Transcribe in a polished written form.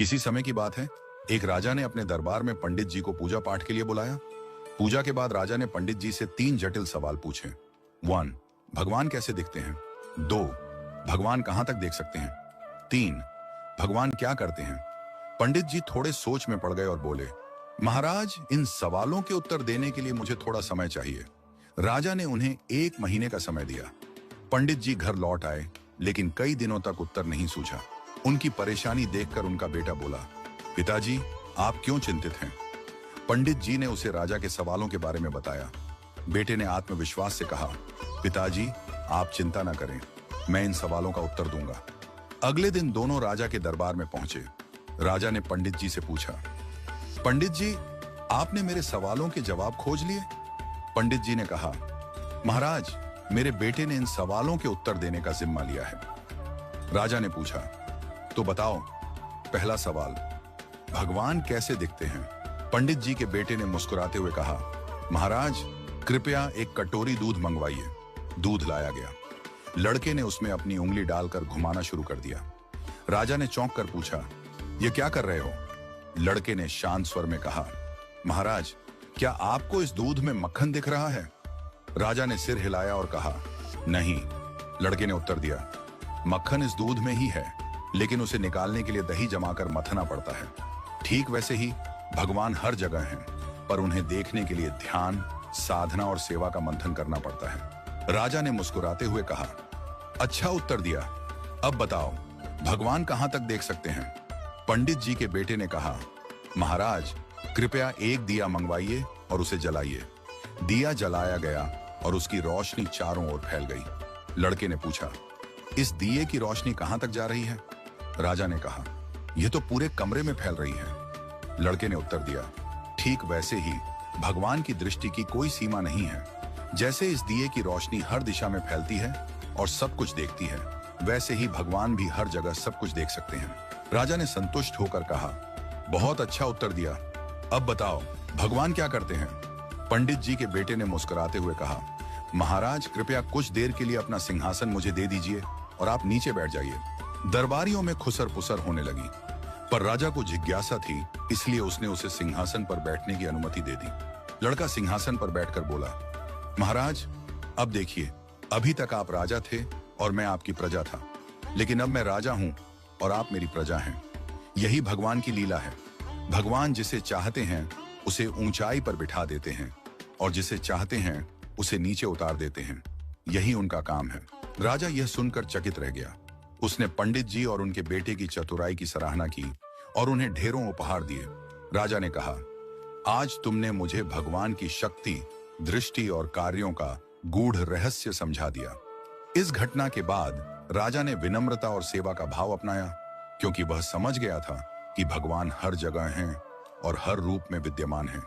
किसी समय की बात है, एक राजा ने अपने दरबार में पंडित जी को पूजा पाठ के लिए बुलाया। पूजा के बाद राजा ने पंडित जी से 3 जटिल सवाल पूछे। 1. भगवान कैसे दिखते हैं? 2. भगवान कहां तक देख सकते हैं? 3. भगवान क्या करते हैं? पंडित जी थोड़े सोच में पड़ गए और बोले, महाराज, इन सवालों के उत्तर देने के लिए मुझे थोड़ा समय चाहिए। राजा ने उन्हें 1 महीने का समय दिया। पंडित जी घर लौट आए, लेकिन कई दिनों तक उत्तर नहीं सूझा। उनकी परेशानी देखकर उनका बेटा बोला, पिताजी, आप क्यों चिंतित हैं? पंडित जी ने उसे राजा के सवालों के बारे में बताया। बेटे ने आत्मविश्वास से कहा, पिताजी, आप चिंता न करें, मैं इन सवालों का उत्तर दूंगा। अगले दिन दोनों राजा के दरबार में पहुंचे। राजा ने पंडित जी से पूछा, पंडित जी, आपने मेरे सवालों के जवाब खोज लिए? पंडित जी ने कहा, महाराज, मेरे बेटे ने इन सवालों के उत्तर देने का जिम्मा लिया है। राजा ने पूछा, तो बताओ, पहला सवाल, भगवान कैसे दिखते हैं? पंडित जी के बेटे ने मुस्कुराते हुए कहा, महाराज, कृपया एक कटोरी दूध मंगवाइए। दूध लाया गया। लड़के ने उसमें अपनी उंगली डालकर घुमाना शुरू कर दिया। राजा ने चौंक कर पूछा, ये क्या कर रहे हो? लड़के ने शांत स्वर में कहा, महाराज, क्या आपको इस दूध में मक्खन दिख रहा है? राजा ने सिर हिलाया और कहा, नहीं। लड़के ने उत्तर दिया, मक्खन इस दूध में ही है, लेकिन उसे निकालने के लिए दही जमाकर मथना पड़ता है। ठीक वैसे ही भगवान हर जगह हैं, पर उन्हें देखने के लिए ध्यान, साधना और सेवा का मंथन करना पड़ता है। राजा ने मुस्कुराते हुए कहा, अच्छा उत्तर दिया। अब बताओ, भगवान कहां तक देख सकते हैं? पंडित जी के बेटे ने कहा, महाराज, कृपया एक दिया मंगवाइए और उसे जलाइए। दिया जलाया गया और उसकी रोशनी चारों ओर फैल गई। लड़के ने पूछा, इस दिए की रोशनी कहां तक जा रही है? राजा ने कहा, यह तो पूरे कमरे में फैल रही है। लड़के ने उत्तर दिया, ठीक वैसे ही भगवान की दृष्टि की कोई सीमा नहीं है। जैसे इस दिए की रोशनी हर दिशा में फैलती है और सब कुछ देखती है, वैसे ही भगवान भी हर जगह सब कुछ देख सकते हैं। राजा ने संतुष्ट होकर कहा, बहुत अच्छा उत्तर दिया। अब बताओ, भगवान क्या करते हैं? पंडित जी के बेटे ने मुस्कुराते हुए कहा, महाराज, कृपया कुछ देर के लिए अपना सिंहासन मुझे दे दीजिए और आप नीचे बैठ जाइए। दरबारियों में खुसर पुसर होने लगी, पर राजा को जिज्ञासा थी, इसलिए उसने उसे सिंहासन पर बैठने की अनुमति दे दी। लड़का सिंहासन पर बैठकर बोला, महाराज, अब देखिए, अभी तक आप राजा थे और मैं आपकी प्रजा था, लेकिन अब मैं राजा हूं और आप मेरी प्रजा हैं। यही भगवान की लीला है। भगवान जिसे चाहते हैं उसे ऊंचाई पर बिठा देते हैं और जिसे चाहते हैं उसे नीचे उतार देते हैं। यही उनका काम है। राजा यह सुनकर चकित रह गया। उसने पंडित जी और उनके बेटे की चतुराई की सराहना की और उन्हें ढेरों उपहार दिए। राजा ने कहा, आज तुमने मुझे भगवान की शक्ति, दृष्टि और कार्यों का गूढ़ रहस्य समझा दिया। इस घटना के बाद राजा ने विनम्रता और सेवा का भाव अपनाया, क्योंकि वह समझ गया था कि भगवान हर जगह हैं और हर रूप में विद्यमान हैं।